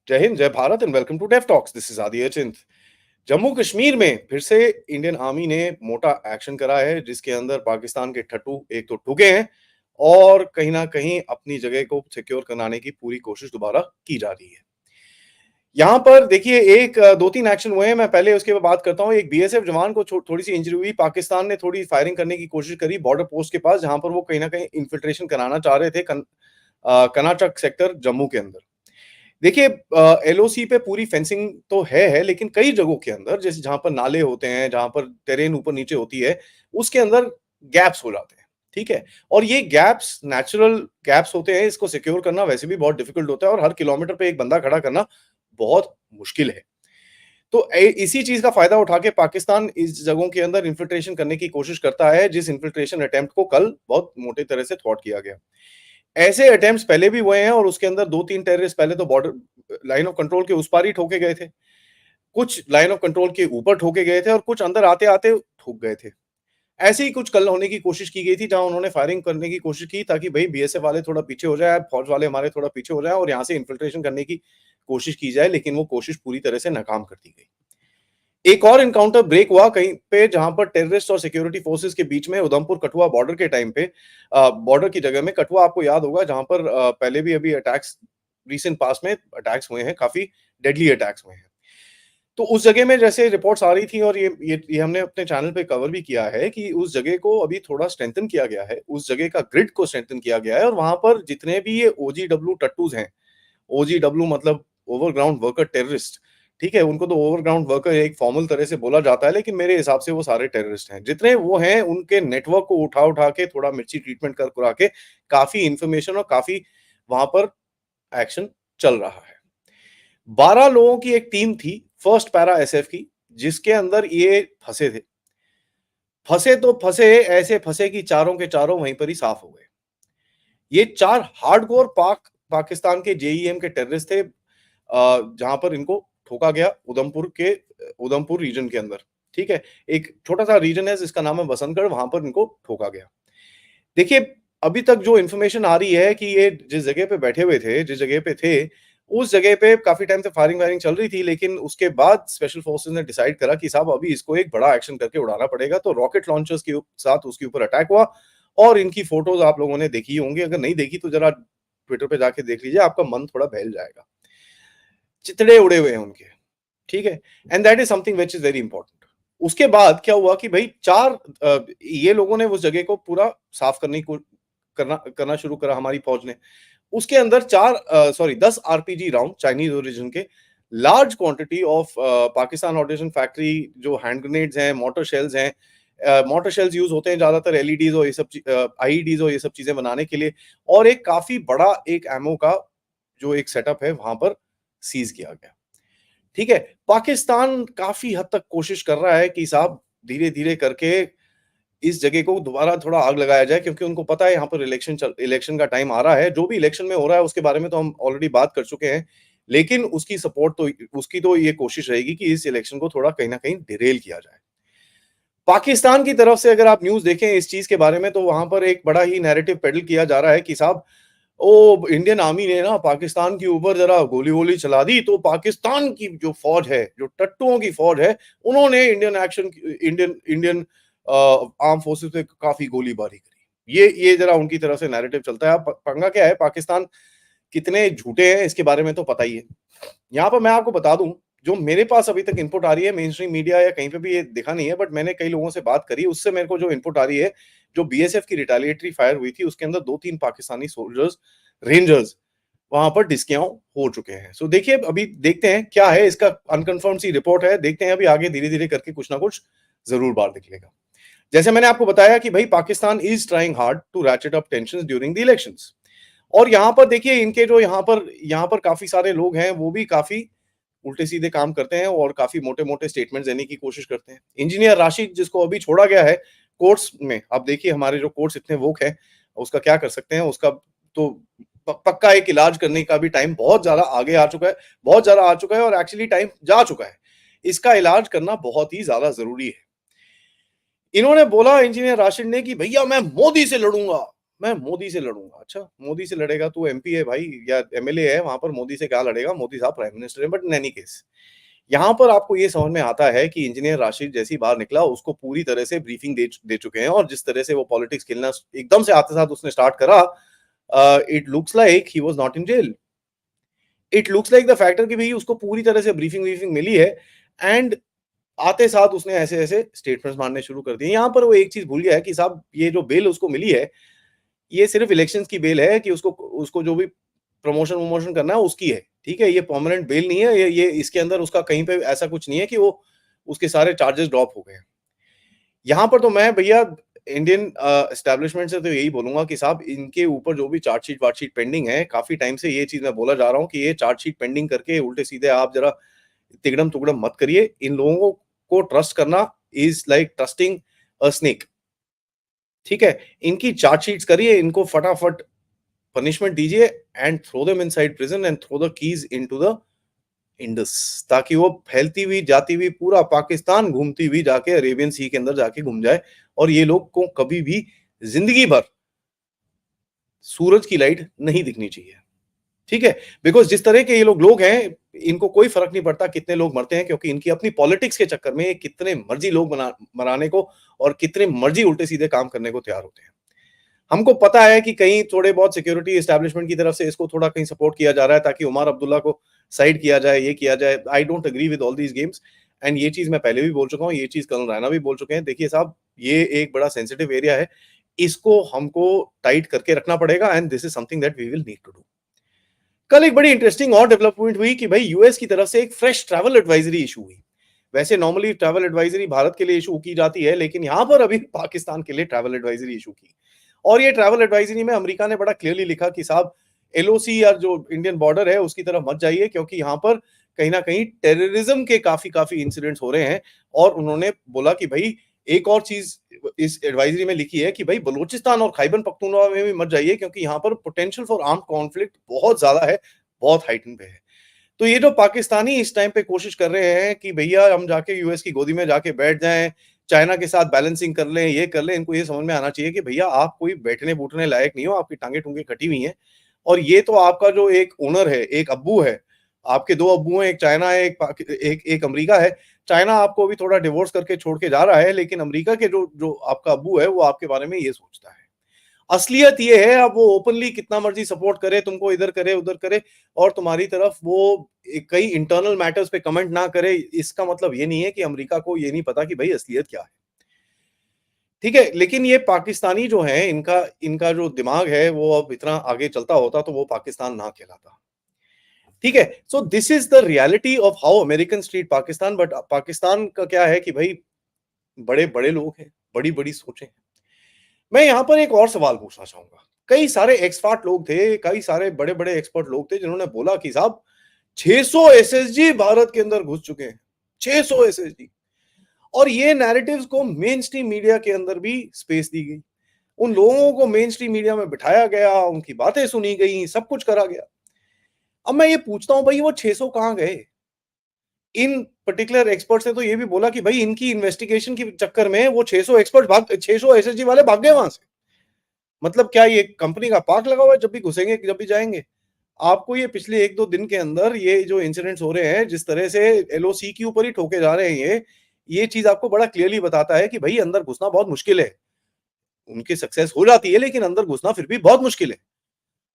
जय हिंद, जय Bharat and welcome to deaf talks. This is Adi Achint. Jammu Kashmir में फिर से इंडियन आर्मी ने मोटा एक्शन करा है, जिसके अंदर पाकिस्तान के ठट्टू एक तो ठुके हैं और कहीं ना कहीं अपनी जगह को सिक्योर कराने की पूरी कोशिश दोबारा की जा रही है। यहाँ पर देखिए एक दो तीन एक्शन हुए हैं, मैं पहले उसके बाद बात करता हूँ। एक बीएसएफ जवान को थोड़ी सी इंजरी हुई। पाकिस्तान ने थोड़ी फायरिंग करने की कोशिश करी बॉर्डर पोस्ट के पास, जहां पर वो कहीं ना कहीं इन्फिल्ट्रेशन कराना चाह रहे थे कर्नाटक सेक्टर जम्मू के अंदर। देखिए एलओसी पे पूरी फेंसिंग तो है, लेकिन कई जगहों के अंदर जैसे जहां पर नाले होते हैं, जहां पर टेरेन ऊपर नीचे होती है, उसके अंदर गैप्स हो जाते हैं। ठीक है, और ये गैप्स नेचुरल गैप्स होते हैं, इसको सिक्योर करना वैसे भी बहुत डिफिकल्ट होता है और हर किलोमीटर पे एक बंदा खड़ा करना बहुत मुश्किल है। तो इसी चीज का फायदा उठा के पाकिस्तान इस जगहों के अंदर इन्फिल्ट्रेशन करने की कोशिश करता है, जिस इन्फिल्ट्रेशन अटेम्प्ट को कल बहुत मोटे तरह से थ्वाट किया गया। ऐसे अटेम्प्ट्स पहले भी हुए हैं और उसके अंदर 2-3 टेररिस्ट पहले तो बॉर्डर लाइन ऑफ कंट्रोल के उस पार ही ठोके गए थे। कुछ लाइन ऑफ कंट्रोल के ऊपर ठोके गए थे और कुछ अंदर आते-आते ठुक गए थे। ऐसे ही कुछ कल होने की कोशिश की गई थी, जहां उन्होंने फायरिंग करने की कोशिश की ताकि भाई बीएसएफ वाले थोड़ा पीछे हो जाए, फौज वाले हमारे थोड़ा पीछे हो जाए और यहां से इन्फिल्ट्रेशन करने की कोशिश की जाए, लेकिन वो कोशिश पूरी तरह से नाकाम कर दी गई। एक और एनकाउंटर ब्रेक हुआ कहीं पे, जहां पर टेररिस्ट और सिक्योरिटी फोर्सेस के बीच में उधमपुर कठुआ बॉर्डर के टाइम पे, बॉर्डर की जगह में कठुआ आपको याद होगा, जहां पर पहले भी अभी अटैक्स रीसेंट पास में अटैक्स हुए हैं, काफी डेडली अटैक्स हुए हैं। तो उस जगह में जैसे रिपोर्ट्स आ रही थी और ये हमने अपने चैनल पे कवर भी किया है कि उस जगह को अभी थोड़ा स्ट्रेंथन किया गया है, उस जगह का ग्रिड को स्ट्रेंथन किया गया है और वहां पर जितने भी ये ओजीडब्ल्यू टट्टूज हैं, ओजीडब्ल्यू मतलब ओवरग्राउंड वर्कर टेररिस्ट, ठीक है, उनको तो ओवरग्राउंड वर्कर एक फॉर्मल तरह से बोला जाता है, लेकिन मेरे हिसाब से वो सारे टेररिस्ट हैं जितने वो हैं। उनके नेटवर्क को उठा उठा के थोड़ा मिर्ची ट्रीटमेंट कर करा के काफी इंफॉर्मेशन और काफी वहां पर एक्शन चल रहा है। 12 लोगों की एक टीम थी फर्स्ट पैरा एसएफ की, जिसके अंदर ये फंसे थे। फंसे तो फंसे, ऐसे फंसे कि चारों के चारों वहीं पर ही साफ हो गए। ये चार हार्डकोर पाकिस्तान के जेईएम के टेररिस्ट थे, जहां पर इनको ठोका गया उधमपुर रीजन के अंदर। ठीक है, एक छोटा सा रीजन है जिसका नाम है बसंतगढ़, वहां पर इनको ठोका गया। देखिए, अभी तक जो इन्फॉर्मेशन आ रही है कि ये जिस जगह पे बैठे हुए थे, जिस जगह पे थे, उस जगह पे काफी टाइम से फायरिंग वायरिंग चल रही थी, लेकिन उसके बाद स्पेशल फोर्सेस ने डिसाइड करा कि साहब अभी इसको एक बड़ा एक्शन करके उड़ाना पड़ेगा। तो रॉकेट लॉन्चर्स के साथ उसके ऊपर अटैक हुआ और इनकी फोटोज आप लोगों ने देखी होंगी, अगर नहीं देखी तो जरा ट्विटर पे जाके देख लीजिए, आपका मन थोड़ा बहल जाएगा। चितड़े उड़े हुए हैं उनके। ठीक है, and that is something which is very important. उसके बाद क्या हुआ कि भाई ये लोगों ने उस जगह को पूरा साफ करने को करना करना शुरू करा हमारी फौज ने। उसके अंदर 10 आरपीजी राउंड चाइनीज ओरिजिन के, large quantity of Pakistan ordination factory जो हैंड ग्रेनेड्स हैं, मोटर शेल्स हैं, मोटर शेल्स यूज होते हैं ज्यादातर एलईडीज और ये सब आईईडीज और ये सब चीजें बनाने के लिए, और एक काफी बड़ा एक एमओ का जो एक सेटअप है वहां पर सीज किया गया। ठीक है, पाकिस्तान काफी हद तक कोशिश कर रहा है कि साहब धीरे धीरे करके इस जगह को दोबारा थोड़ा आग लगाया जाए, क्योंकि उनको पता है यहाँ पर इलेक्शन का टाइम आ रहा है। जो भी इलेक्शन में हो रहा है उसके बारे में तो हम ऑलरेडी बात कर चुके हैं, लेकिन उसकी तो ये कोशिश रहेगी कि इस इलेक्शन को थोड़ा कहीं ना कहीं डिरेल किया जाए। पाकिस्तान की तरफ से अगर आप न्यूज देखें इस चीज के बारे में, तो वहां पर एक बड़ा ही नैरेटिव पेडल किया जा रहा है कि साहब ओ इंडियन आर्मी ने ना पाकिस्तान के ऊपर जरा गोली वोली चला दी, तो पाकिस्तान की जो फौज है, जो टट्टुओं की फौज है, उन्होंने इंडियन आर्म फोर्सेस पे काफी गोलीबारी करी। ये जरा उनकी तरफ से नैरेटिव चलता है। पंगा क्या है, पाकिस्तान कितने झूठे हैं इसके बारे में तो पता ही है। यहाँ पर मैं आपको बता दूं, जो मेरे पास अभी तक इनपुट आ रही है, मेन स्ट्रीम मीडिया या कहीं पे भी ये दिखा नहीं है, बट मैंने कई लोगों से बात करी, उससे मेरे को जो इनपुट आ रही है, जो बीएसएफ की रिटेलिएटरी फायर हुई थी उसके अंदर 2-3 पाकिस्तानी सोल्जर्स, रेंजर्स वहां पर डिस्क्याओं हो चुके हैं। सो देखिए, अभी देखते हैं क्या है, इसका अनकंफर्म सी रिपोर्ट है, देखते हैं अभी आगे धीरे धीरे करके कुछ ना कुछ जरूर बाहर निकलेगा। जैसे मैंने आपको बताया कि भाई Pakistan is trying hard to ratchet up tensions during the elections. और यहाँ पर देखिए, इनके जो यहाँ पर काफी सारे लोग हैं, वो भी काफी उल्टे सीधे काम करते हैं और काफी मोटे मोटे स्टेटमेंट देने की कोशिश करते हैं। इंजीनियर राशिद, जिसको अभी छोड़ा गया है कोर्ट्स में, अब देखिए हमारे जो कोर्ट्स इतने वोक है, उसका क्या कर सकते हैं, उसका तो पक्का एक इलाज करने का भी टाइम बहुत ज्यादा आगे आ चुका है, बहुत ज्यादा आ चुका है और एक्चुअली टाइम जा चुका है। इसका इलाज करना बहुत ही ज्यादा जरूरी है। इन्होंने बोला, इंजीनियर राशिद ने, कि भैया मैं मोदी से लड़ूंगा, मैं मोदी से लड़ूँगा। अच्छा, मोदी से लड़ेगा, तू एमपी है भाई या एमएलए है, वहाँ पर मोदी से क्या लड़ेगा? मोदी साहब प्राइम मिनिस्टर हैं। बट इन एनी केस, यहाँ पर आपको ये समझ में आता है कि इंजीनियर राशिद जैसे ही बाहर निकला, उसको पूरी तरह से ब्रीफिंग दे चुके हैं, और जिस तरह से वो पॉलिटिक्स खेलना एकदम से आते साथ उसने स्टार्ट करा, it looks like he was not in jail. It looks like the factor कि भई उसको पूरी तरह से ब्रीफिंग-व्रीफिंग मिली है, एंड आते साथ उसने ऐसे-ऐसे स्टेटमेंट्स मारने शुरू कर दिए। यहाँ पर वो एक चीज़ भूल गया है कि साहब ये जो बेल उसको मिली है, ये सिर्फ़ इलेक्शंस की बेल है कि उसको उसको जो भी प्रमोशन-वमोशन करना है उसकी है, ठीक है? ये परमानेंट बेल नहीं है, ये इसके अंदर उसका कहीं पे ऐसा कुछ नहीं है कि वो उसके सारे चार्जेस ड्रॉप हो गए हैं। यहाँ पर तो मैं भैया इंडियन एस्टेब्लिशमेंट से तो यही बोलूँगा कि साहब इनके ऊपर जो भी चार्जशीट वार्जशीट पेंडिंग है, काफ़ी टाइम से ये चीज़ मैं बोला जा रहा हूँ कि ये चार्जशीट पेंडिंग करके उल्टे-सीधे आप ज़रा तिगड़म-तुगड़म मत करिए। इन लोगों को ट्रस्ट करना is like trusting a snake, ठीक है? इनकी चार्जशीट्स करिए, इनको फटाफट पनिशमेंट दीजिए and throw them inside prison and throw the keys into the Indus, ताकि वो फैलती हुई, जाती हुई पूरा पाकिस्तान घूमती हुई जाके अरेबियन सी के अंदर जाके घुम जाए, और ये लोग को कभी भी ज़िंदगी भर सूरज की लाइट नहीं दिखनी चाहिए। ठीक है? बिकॉज़ जिस तरह के ये लोग हैं, इनको कोई फ़र्क नहीं पड़ता कितने लोग मरते हैं, क्योंकि इनकी अपनी पॉलिटिक्स के चक्कर में कितने मर्ज़ी लोग मराने को और कितने मर्ज़ी उल्टे-सीधे काम करने को तैयार होते हैं। हमको पता है कि कहीं थोड़े बहुत सिक्योरिटी एस्टेब्लिशमेंट की तरफ से इसको थोड़ा कहीं सपोर्ट किया जा रहा है ताकि उमर अब्दुल्ला को साइड किया जाए, ये किया जाए। I don't agree with all these games, and ये चीज़ मैं पहले भी बोल चुका हूँ, ये चीज़ कर्नल रैना भी बोल चुके हैं। देखिए साहब, ये एक बड़ा सेंसिटिव एरिया है, इसको हमको टाइट करके रखना पड़ेगा, and this is something that we will need to do. कल एक बड़ी इंटरेस्टिंग और डेवलपमेंट हुई कि भाई यूएस की तरफ से एक फ्रेश ट्रैवल एडवाइजरी इशू हुई। वैसे नॉर्मली ट्रैवल एडवाइजरी भारत के लिए इशू की जाती है, लेकिन यहाँ पर अभी पाकिस्तान के लिए ट्रैवल एडवाइजरी इशू की। और ये ट्रैवल एडवाइजरी में अमेरिका ने बड़ा क्लियरली लिखा कि साहब एलओसी या जो इंडियन बॉर्डर है उसकी तरफ मत जाइए, क्योंकि यहाँ पर कहीं न कहीं टेररिज्म के काफ़ी इंसिडेंट्स हो रहे हैं। और उन्होंने बोला कि भई एक और चीज़ इस एडवाइजरी में लिखी है कि भई बलूचिस्तान और खैबर पख्तूनख्वा में भी मत जाइए, क्योंकि यहाँ पर पोटेंशियल फॉर आर्म्ड कॉन्फ्लिक्ट बहुत ज़्यादा है, बहुत हाइटेन पे है। तो ये जो पाकिस्तानी इस टाइम पे कोशिश कर रहे हैं कि भैया हम जाके यूएस की गोदी में जाके बैठ जाएँ, चाइना के साथ बैलेंसिंग कर लें, ये कर लें, इनको ये समझ में आना चाहिए कि भैया आप कोई बैठने-बूठने लायक नहीं हो, आपकी टाँगे-टूँगे कटी हुई हैं। और ये तो आपका जो एक ओनर है, एक अब्बू है, आपके 2 अब्बू हैं, एक चाइना है, एक एक अमेरिका है। चाइना आपको अभी थोड़ा डिवोर्स करके छोड़ के जा रहा है, लेकिन अमेरिका के जो जो आपका अब्बू है, वो आपके बारे में ये सोचता है। असलियत ये है, अब वो ओपनली कितना मर्ज़ी सपोर्ट करे, तुमको इधर करे, उधर करे, और तुम्हारी तरफ वो कई इंटरनल मैटर्स पे कमेंट ना करे, इसका मतलब ये नहीं है कि अमेरिका को ये नहीं पता कि भई असलियत क्या है। ठीक है? लेकिन ये पाकिस्तानी जो हैं, इनका इनका जो दिमाग है, वो अब इतना आगे चलता होता तो वो पाकिस्तान ना कहलाता। ठीक है? So this is the reality of how Americans treat Pakistan. But Pakistan का क्या है कि भई बड़े-बड़े लोग हैं, बड़ी-बड़ी सोचें हैं। मैं यहाँ पर एक और सवाल पूछना चाहूँगा। कई सारे एक्सपर्ट लोग थे, कई सारे बड़े-बड़े एक्सपर्ट लोग थे जिन्होंने बोला कि साहब 600 एसएसजी भारत के अंदर घुस चुके हैं। 600 एसएसजी। और ये नैरेटिव्स को मेन स्ट्रीम मीडिया के अंदर भी स्पेस दी गई। उन लोगों को मेन स्ट्रीम मीडिया में बिठाया गया, उनकी बातें सुनी गई, सब कुछ करा गया। अब मैं ये पूछता हूँ भई वो 600 कहाँ गए? इन पर्टिकुलर एक्सपर्ट्स ने तो ये भी बोला कि भई इनकी इन्वेस्टिगेशन के चक्कर में वो 600 एसएसजी वाले भाग गए वहाँ से। मतलब क्या ये कंपनी का पार्क लगा हुआ है, जब भी घुसेंगे, जब भी जाएँगे? आपको ये पिछले 1-2 दिन के अंदर ये जो इंसिडेंट्स हो रहे हैं, जिस तरह से एलओसी के ऊपर ही ठोके जा रहे हैं ये चीज़ आपको बड़ा क्लियरली बताता है कि भई अंदर घुसना बहुत मुश्किल है। उनकी सक्सेस हो जाती है, लेकिन अंदर घुसना फिर भी बहुत मुश्किल है।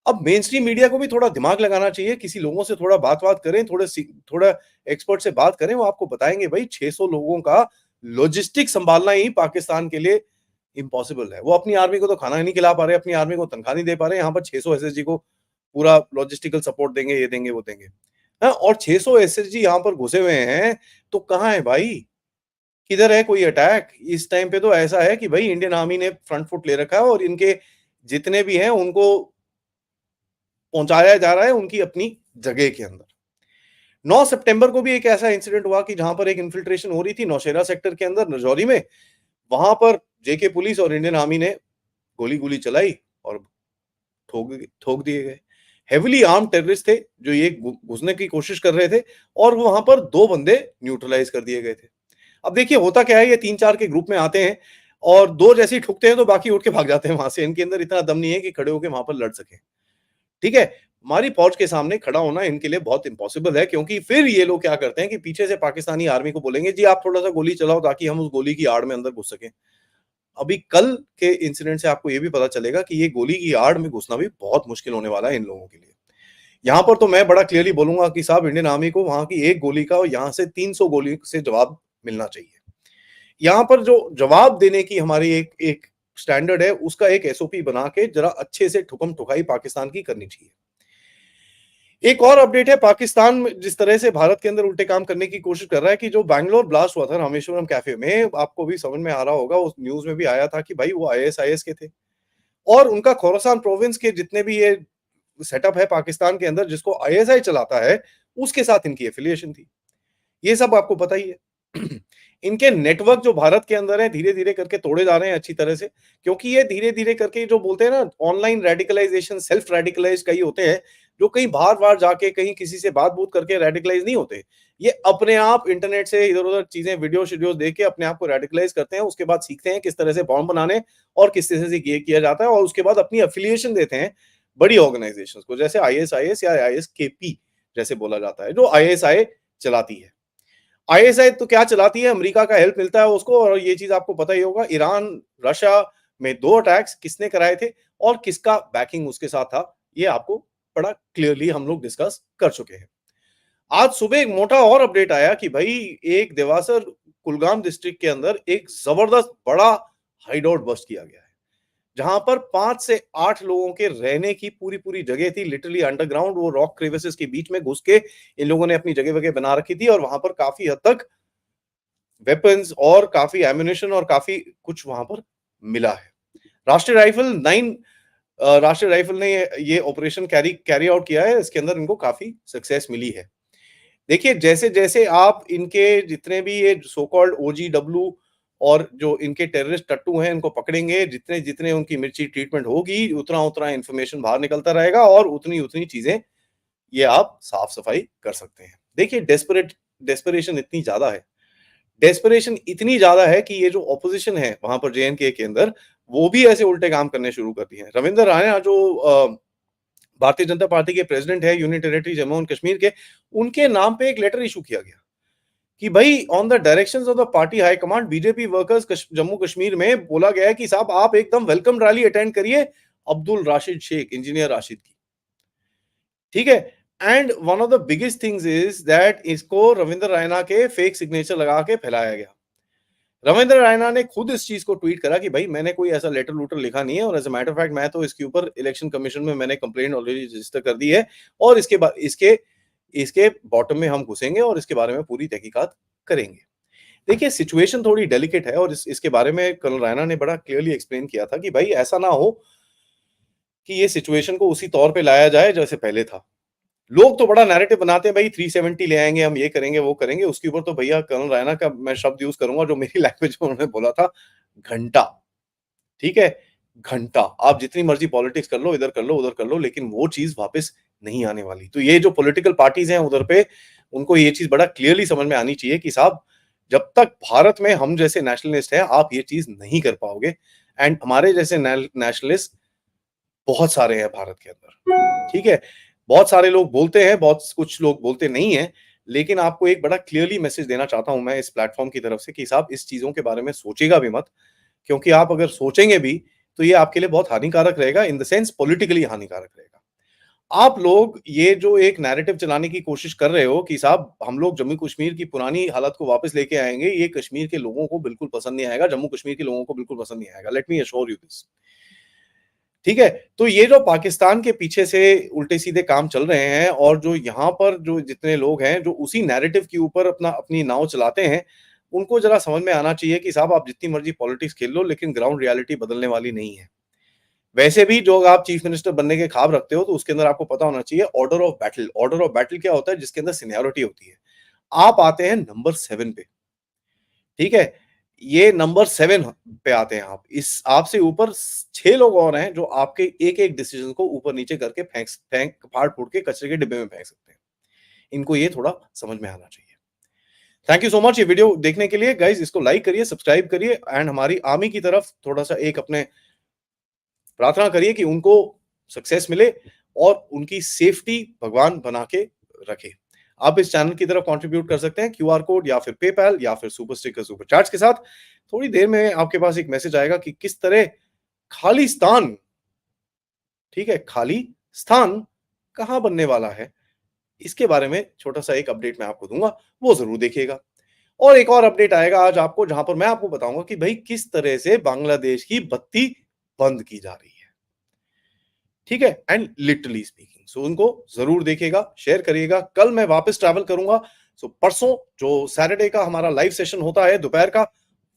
अब मेनस्ट्रीम मीडिया को भी थोड़ा दिमाग लगाना चाहिए, किसी लोगों से थोड़ा बात-वात करें, थोड़ा एक्सपर्ट से बात करें, वो आपको बताएँगे भई 600 लोगों का लॉजिस्टिक्स सँभालना ही पाकिस्तान के लिए इम्पॉसिबल है। वो अपनी आर्मी को तो खाना नहीं खिला पा रहे, अपनी आर्मी को तनख्वाह नहीं दे पा रहे, यहाँ पर 600 एसएसजी को पूरा लॉजिस्टिकल सपोर्ट देंगे, ये देंगे, वो देंगे। हाँ, और 600 एसएसजी यहाँ पर घुसे हुए हैं, तो कहाँ है भाई? किधर है कोई अटैक? इस टाइम पे तो ऐसा है कि भई इंडियन आर्मी ने फ्रंट फुट ले रखा है, और इनके जितने भी हैं उनको पहुँचाया जा रहा है उनकी अपनी जगह के अंदर। 9 सितंबर को भी एक ऐसा इंसिडेंट हुआ कि जहाँ पर एक इन्फिल्ट्रेशन हो रही थी नौशेरा सेक्टर के अंदर रजौरी में। वहाँ पर जेके पुलिस और इंडियन आर्मी ने गोली-गोली चलाई और ठोक दिए गए। हेवीली आर्म्ड टेररिस्ट थे जो ये घुसने की कोशिश कर रहे थे, और वो वहाँ पर 2 बंदे न्यूट्रलाइज़ कर दिए गए थे। अब देखिए होता क्या है, ये 3-4 के ग्रुप में आते हैं, और 2 जैसे ही ठुकते हैं तो बाकी उठ के भाग जाते हैं वहाँ से। इनके अंदर इतना दम नहीं है कि खड़े होके वहाँ पर लड़ सकें। ठीक है? हमारी फ़ौज के सामने खड़ा होना इनके लिए बहुत इम्पॉसिबल है, क्योंकि फिर ये लोग क्या करते हैं कि पीछे से पाकिस्तानी आर्मी को बोलेंगे, जी आप थोड़ा-सा गोली चलाओ ताकि हम उस गोली की आड़ में अंदर घुस सकें। अभी कल के इंसिडेंट से आपको ये भी पता चलेगा कि ये गोली की आड़ में घुसना भी बहुत मुश्किल होने वाला है इन लोगों के लिए। यहाँ पर तो मैं बड़ा क्लियरली बोलूँगा कि साहब इंडियन आर्मी को वहाँ की 1 गोली का और यहाँ से 300 गोली से जवाब मिलना चाहिए। यहाँ पर जो जवाब देने की हमारी एक एक स्टैंडर्ड है, उसका एक एसओपी बना के ज़रा अच्छे से ठुकम-ठुकाई पाकिस्तान की करनी चाहिए। एक और अपडेट है, पाकिस्तान में जिस तरह से भारत के अंदर उल्टे काम करने की कोशिश कर रहा है कि जो बैंगलोर ब्लास्ट हुआ था रामेश्वरम कैफे में, आपको भी समझ में आ रहा होगा, उस न्यूज़ में भी आया था कि भाई वो आईएसआईएस के थे और उनका खोरासान प्रोविंस के जितने भी ये सेटअप है पाकिस्तान के अंदर जिसको आईएसआई चलाता है, उसके साथ इनकी एफिलिएशन थी। ये सब आपको पता ही है। इनके नेटवर्क जो भारत के अंदर है, धीरे-धीरे करके तोड़े जा रहे हैं अच्छी तरह से, क्योंकि ये धीरे-धीरे करके जो बोलते हैं ना ऑनलाइन रेडिकलाइजेशन, सेल्फ रेडिकलाइज़ कई होते हैं, जो कहीं बाहर-वाहर जाके कहीं किसी से बात-बूत करके रेडिकलाइज़ नहीं होते। ये अपने आप इंटरनेट से इधर-उधर चीज़ें वीडियो-शेडियोस देख के अपने आप को रेडिकलाइज़ करते हैं, उसके बाद सीखते हैं किस तरह से बॉम्ब बनाने और किस तरह से ये किया जाता है और उसके बाद अपनी एफिलिएशन देते हैं बड़ी ऑर्गनाइजेशंस को, जैसे आईएसआईएस या आईएसकेपी जैसे बोला जाता है, जो आईएसआई चलाती है। आईएसआई तो क्या चलाती है, अमेरिका का हेल्प मिलता है उसको और ये चीज़ आपको पता ही होगा, ईरान, रशिया में 2 अटैक्स किसने कराए थे और किसका बैकिंग उसके साथ था, ये आपको बड़ा क्लियरली हम लोग डिस्कस कर चुके हैं। आज सुबह एक मोटा और अपडेट आया कि भई एक देवासर कुलगाम डिस्ट्रिक्ट के अंदर एक ज़बरदस्त बड़ा हाइडआउट बस्ट किया गया है। जहाँ पर 5 से 8 लोगों के रहने की पूरी-पूरी जगह थी, लिटरली अंडरग्राउंड वो रॉक क्रेविसेस के बीच में घुस के इन लोगों ने अपनी जगह-वगह बना रखी थी और वहाँ पर काफ़ी हद तक वेपन्स और काफ़ी एम्युनिशन और काफ़ी कुछ वहाँ पर मिला है। राष्ट्रीय राइफल 9 राष्ट्रीय राइफल ने ये ऑपरेशन कैरी आउट किया है, इसके अंदर इनको काफ़ी सक्सेस मिली है। देखिए, जैसे-जैसे आप इनके जितने भी ये सो कॉल्ड ओजीडब्ल्यू और जो इनके टेररिस्ट टट्टू हैं, इनको पकड़ेंगे, जितने-जितने उनकी मिर्ची ट्रीटमेंट होगी, उतना-उतना इन्फॉर्मेशन बाहर निकलता रहेगा और उतनी-उतनी चीज़ें ये आप साफ-सफाई कर सकते हैं। देखिए, डेस्परेशन इतनी ज़्यादा है, डेस्परेशन इतनी ज़्यादा है कि ये जो ऑपोज़िशन है वहाँ पर जेएनके के अंदर, वो भी ऐसे उल्टे काम करने शुरू कर दिए हैं। रविंद्र राणा जो भारतीय जनता पार्टी के प्रेज़िडेंट है, union territory Jammu and Kashmir के, उनके नाम पे एक लेटर इश्यू किया गया। कि भाई on the directions of the party high command BJP workers Jammu Kashmir में बोला गया है कि साहब आप एकदम वेलकम रैली अटेंड करिए अब्दुल राशिद शेख इंजीनियर राशिद की। ठीक है, and one of the biggest things is that इसको रविंद्र रैना के फेक सिग्नेचर लगा के फैलाया गया। रविंद्र रैना ने खुद इस चीज को ट्वीट करा कि भाई मैंने कोई ऐसा लेटर लूटर लिखा नहीं है और as a matter of fact मैं तो इसके ऊपर इलेक्शन कमीशन में मैंने कंप्लेंट ऑलरेडी रजिस्टर कर दी है और इसके बाद इसके इसके बॉटम में हम घुसेंगे और इसके बारे में पूरी तहकीकात करेंगे। देखिए सिचुएशन थोड़ी डेलिकेट है और इसके बारे में कर्नल रैना ने बड़ा क्लियरली एक्सप्लेन किया था कि भाई ऐसा ना हो कि ये सिचुएशन को उसी तौर पे लाया जाए जैसे पहले था। लोग तो बड़ा नैरेटिव बनाते हैं भाई 370 ले आएँगे, हम ये करेंगे, वो करेंगे, उसके ऊपर तो भैया कर्नल रैना का मैं शब्द यूज़ करूँगा जो मेरी लैंग्वेज में उन्होंने बोला था, घंटा, ठीक है? घंटा। आप जितनी मर्ज़ी पॉलिटिक्स कर लो, इधर कर लो, उधर कर लो, लेकिन वो चीज़ वापस नहीं आने वाली। तो ये जो पॉलिटिकल पार्टीज़ हैं उधर पे, उनको ये चीज़ बड़ा क्लियरली समझ में आनी चाहिए कि साहब जब तक भारत में हम जैसे नेशनलिस्ट हैं, आप ये चीज़ नहीं कर पाओगे एंड हमारे जैसे नेशनलिस्ट बहुत सारे हैं भारत के अंदर, ठीक है? बहुत सारे लोग बोलते हैं, बहुत कुछ लोग बोलते नहीं हैं, लेकिन आपको एक बड़ा क्लियरली मैसेज देना चाहता हूँ मैं इस प्लेटफ़ॉर्म की तरफ से कि साहब इस चीज़ों के बारे में सोचिएगा भी मत, क्योंकि आप अगर सोचेंगे भी, तो ये आपके लिए बहुत हानिकारक रहेगा इन द सेंस पॉलिटिकली हानिकारक रहेगा। आप लोग ये जो एक नैरेटिव चलाने की कोशिश कर रहे हो कि साहब हम लोग जम्मू-कश्मीर की पुरानी हालत को वापस लेके आएँगे, ये कश्मीर के लोगों को बिल्कुल पसंद नहीं आएगा, जम्मू-कश्मीर के लोगों को बिल्कुल पसंद नहीं आएगा। Let me assure you this. ठीक है? तो ये जो पाकिस्तान के पीछे से उल्टे-सीधे काम चल रहे हैं और जो यहाँ पर जो जितने लोग हैं, जो उसी नैरेटिव के ऊपर अपनी नाव चलाते हैं, उनको ज़रा समझ में आना चाहिए कि साहब आप जितनी मर्ज़ी पॉलिटिक्स खेल लो, लेकिन ग्राउंड रियलिटी बदलने वाली नहीं है। वैसे भी जो आप चीफ मिनिस्टर बनने के ख्वाब रखते हो, तो उसके अंदर आपको पता होना चाहिए order of battle. Order of battle क्या होता है? जिसके अंदर सीनियरिटी होती है। आप आते हैं नंबर 7 पे, ठीक है? ये नंबर 7 पे आते हैं आप। इस आपसे ऊपर 6 लोग और हैं जो आपके एक-एक डिसीजन को ऊपर-नीचे करके फाड़-फूड़ के कचरे के डिब्बे में फेंक सकते हैं। इनको ये थोड़ा समझ में आना चाहिए। थैंक यू सो मच ये वीडियो देखने के लिए। गाइस इसको लाइक करिए, सब्सक्राइब करिए एंड हमारी आर्मी की तरफ थोड़ा-सा एक अपने प्रार्थना करिए कि उनको सक्सेस मिले और उनकी सेफ्टी भगवान बना के रखे। आप इस चैनल की तरफ कंट्रीब्यूट कर सकते हैं क्यूआर कोड या फिर पेपैल या फिर सुपर स्टिकर, सुपर चैट्स के साथ। थोड़ी देर में आपके पास एक मैसेज आएगा कि किस तरह खालिस्तान, ठीक है, खाली स्थान कहाँ बनने वाला है, इसके बारे में छोटा-सा एक अपडेट मैं आपको दूँगा, वो ज़रूर देखिएगा। और एक और अपडेट आएगा आज आपको जहाँ पर मैं आपको बताऊँगा कि भई किस तरह से बांग्लादेश की बत्ती बंद की जा रही है। ठीक है? एंड लिटरली स्पीकिंग सो उनको ज़रूर देखिएगा, शेयर करिएगा। कल मैं वापस ट्रैवल करूँगा, सो परसों जो सैटरडे का हमारा लाइव सेशन होता है दोपहर का,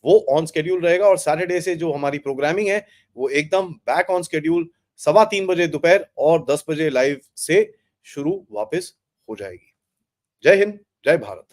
वो ऑन शेड्यूल रहेगा और सैटरडे से जो हमारी प्रोग्रामिंग है, वो एकदम बैक ऑन शेड्यूल 3:15 बजे दोपहर और 10 बजे लाइव से शुरू वापस हो जाएगी। जय हिंद, जय भारत।